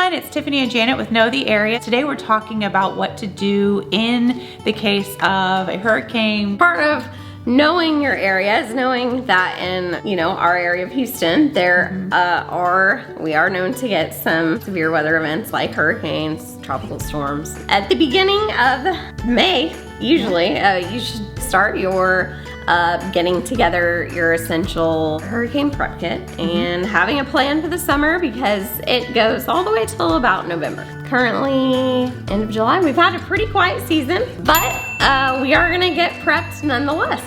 everyone, it's Tiffany and Janet with Know the Area. Today we're talking about what to do in the case of a hurricane. Part of knowing your area is knowing that in, our area of Houston, we are known to get some severe weather events like hurricanes, tropical storms. At the beginning of May, usually, you should start your getting together your essential hurricane prep kit and having a plan for the summer because it goes all the way till about November. Currently, end of July, we've had a pretty quiet season, but we are gonna get prepped nonetheless.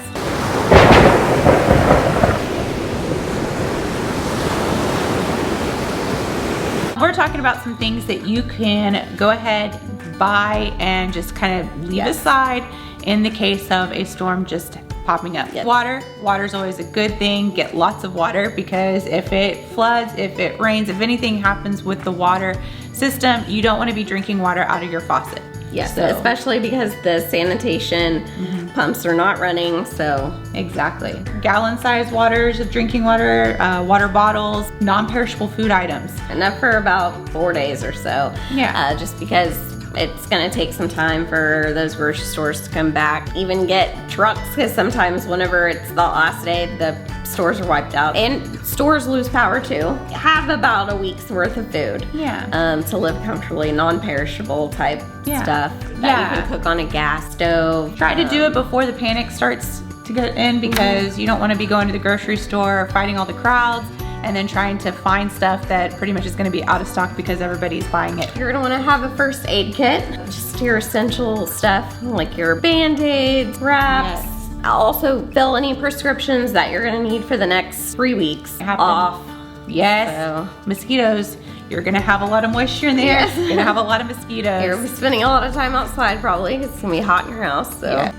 We're talking about some things that you can go ahead, buy, and just kind of leave aside in the case of a storm just popping up. Water's always a good thing. Get lots of water because if it floods, if it rains, if anything happens with the water system, you don't want to be drinking water out of your faucet. Yes, so, especially because the sanitation pumps are not running, so. Exactly. Gallon-sized waters of drinking water, water bottles, non-perishable food items. Enough for about 4 days or so. Yeah. Just because it's gonna take some time for those grocery stores to come back. Even get trucks, because sometimes whenever it's the last day, the stores are wiped out. And stores lose power too. Have about a week's worth of food. To live comfortably, non-perishable type stuff that you can cook on a gas stove. Try to do it before the panic starts to get in because you don't want to be going to the grocery store, fighting all the crowds, and then trying to find stuff that pretty much is going to be out of stock because everybody's buying it. You're going to want to have a first aid kit, just your essential stuff like your Band-Aids, wraps. Also fill any prescriptions that you're going to need for the next 3 weeks off. So, mosquitoes. You're going to have a lot of moisture in the air. You're going to have a lot of mosquitoes. You're spending a lot of time outside probably because it's going to be hot in your house. So.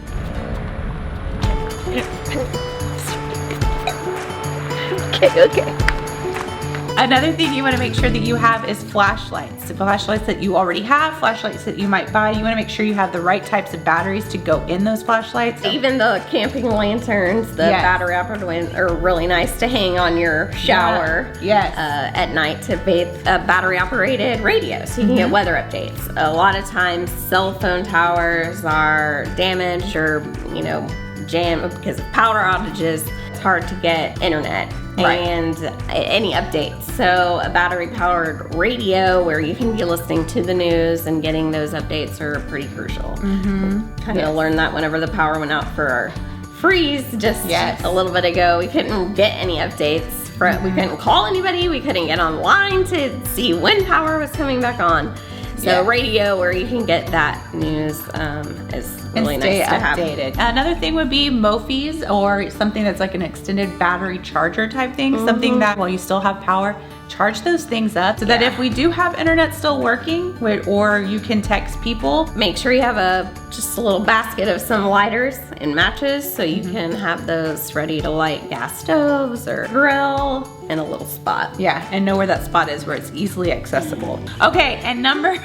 Okay. Another thing you want to make sure that you have is flashlights. So flashlights that you already have, flashlights that you might buy. You want to make sure you have the right types of batteries to go in those flashlights. Even the camping lanterns, the battery operated ones are really nice to hang on your shower at night to bathe a battery operated radio so you can get weather updates. A lot of times cell phone towers are damaged or jammed because of power outages. It's hard to get internet and any updates. So a battery powered radio where you can be listening to the news and getting those updates are pretty crucial. Kind of learned that whenever the power went out for our freeze just a little bit ago. We couldn't get any updates. We couldn't call anybody. We couldn't get online to see when power was coming back on. So radio where you can get that news is really nice to have. Another thing would be Mophis or something that's like an extended battery charger type thing. Something that while you still have power, charge those things up so that if we do have internet still working or you can text people. Make sure you have just a little basket of some lighters and matches so you can have those ready to light gas stoves or grill in a little spot. And know where that spot is where it's easily accessible. Okay, and number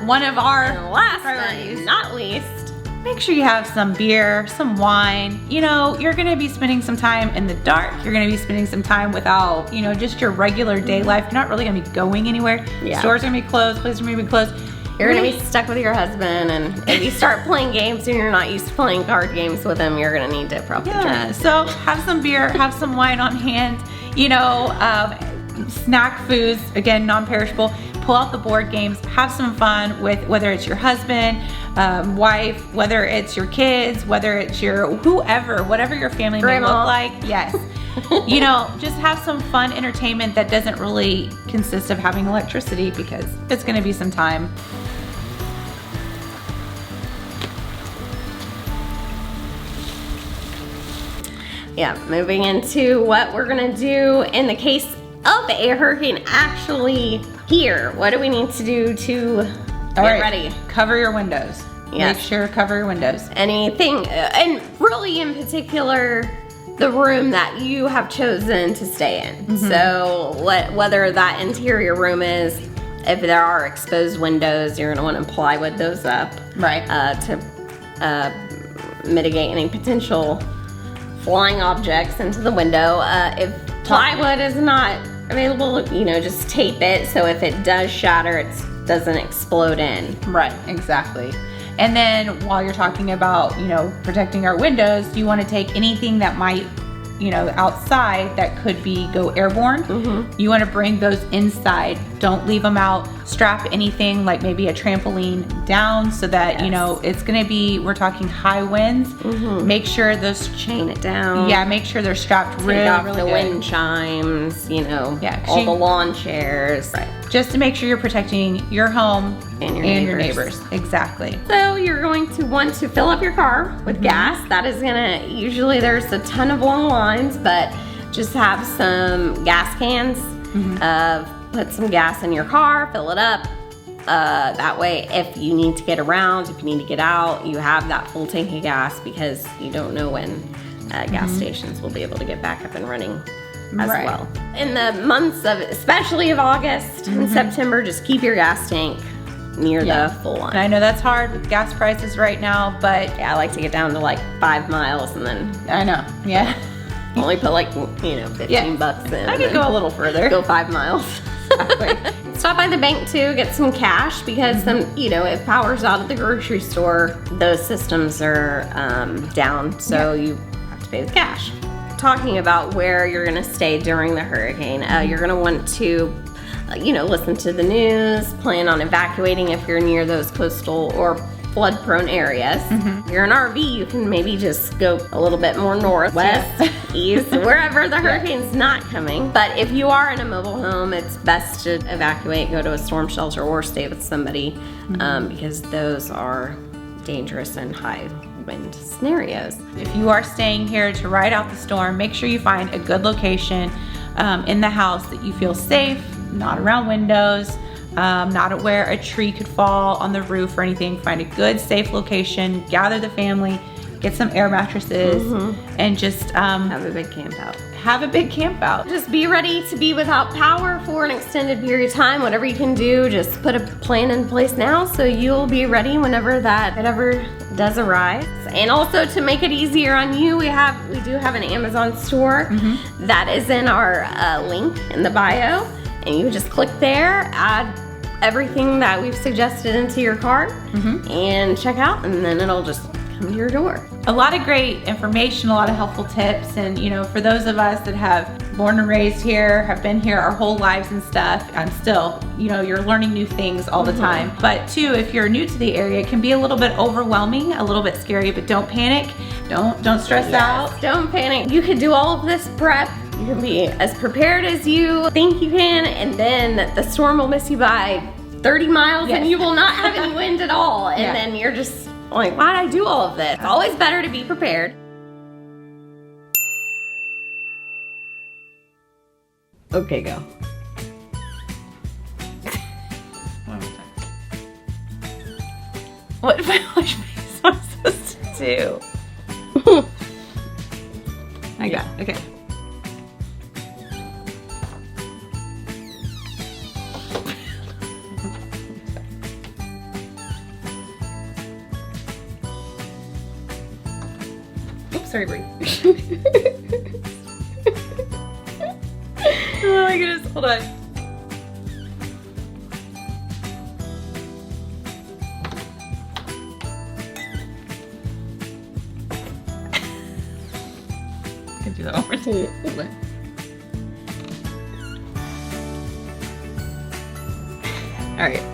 one of our last priorities, but not least, make sure you have some beer, some wine. You're gonna be spending some time in the dark. You're gonna be spending some time without, just your regular day life. You're not really gonna be going anywhere. Stores are gonna be closed, places are gonna be closed. You're gonna be stuck with your husband, and if you start playing games and you're not used to playing card games with him, you're gonna need to probably drink. So have some beer, have some wine on hand. Snack foods, again, non-perishable. Pull out the board games, have some fun with whether it's your husband, wife, whether it's your kids, whether it's your whoever, whatever your family may look like. Just have some fun entertainment that doesn't really consist of having electricity because it's gonna be some time. Moving into what we're gonna do in the case of a hurricane actually here. What do we need to do to get ready? Cover your windows. Make sure to cover your windows. Anything, and really in particular, the room that you have chosen to stay in. So whether that interior room is, if there are exposed windows, you're gonna want to plywood those up. To mitigate any potential flying objects into the window. If plywood is not available, you know, just tape it so if it does shatter, it doesn't explode in. Right, exactly. And then while you're talking about, you know, protecting our windows, you want to take anything that might, you know, outside that could go airborne. You want to bring those inside. Don't leave them out. Strap anything like maybe a trampoline down so that, you know, it's going to be, we're talking high winds. Make sure those, chain it down. Yeah, make sure they're strapped really the good. wind chimes, you know, Yeah, all the lawn chairs. Right. Just to make sure you're protecting your home and your neighbors. Exactly. So you're going to want to fill up your car with gas. That is gonna, usually there's a ton of long lines, but just have some gas cans. Put some gas in your car, fill it up. That way, if you need to get around, if you need to get out, you have that full tank of gas, because you don't know when gas stations will be able to get back up and running as well. In the months of, especially of August and September, just keep your gas tank near the full line. And I know that's hard with gas prices right now, but yeah, I like to get down to like 5 miles and then I know, only put like, you know, 15 bucks in. I could go a little further. Go 5 miles. Stop by the bank too, get some cash, because some, you know, if power's out at the grocery store, those systems are down, so you have to pay the cash. Talking about where you're gonna stay during the hurricane, you're gonna want to, you know, listen to the news, plan on evacuating if you're near those coastal or flood prone areas. If you're an RV, you can maybe just go a little bit more north, west, east, wherever the hurricane's not coming. But if you are in a mobile home, it's best to evacuate, go to a storm shelter, or stay with somebody, because those are dangerous and high wind scenarios. If you are staying here to ride out the storm, make sure you find a good location in the house that you feel safe, not around windows, not at where a tree could fall on the roof or anything. Find a good, safe location, gather the family, get some air mattresses, and just have a big camp out. Have a big camp out. Just be ready to be without power for an extended period of time. Whatever you can do, just put a plan in place now so you'll be ready whenever that ever does arise. And also, to make it easier on you, we do have an Amazon store that is in our link in the bio. And you just click there, add everything that we've suggested into your cart, and check out, and then it'll just come to your door. A lot of great information, a lot of helpful tips, and you know, for those of us that have born and raised here, have been here our whole lives and stuff, I'm still, you know, you're learning new things all the time. But too, if you're new to the area, it can be a little bit overwhelming, a little bit scary, but don't panic, don't stress out. Don't panic. You could do all of this prep. You can be as prepared as you think you can, and then the storm will miss you by 30 miles and you will not have any wind at all. And then you're just like, why did I do all of this? It's always better to be prepared. Okay, go. What face am I supposed to do? I got it. Okay. Oops, sorry, Brie. Oh my goodness, hold on. I can do that one more time. Hold on. All right.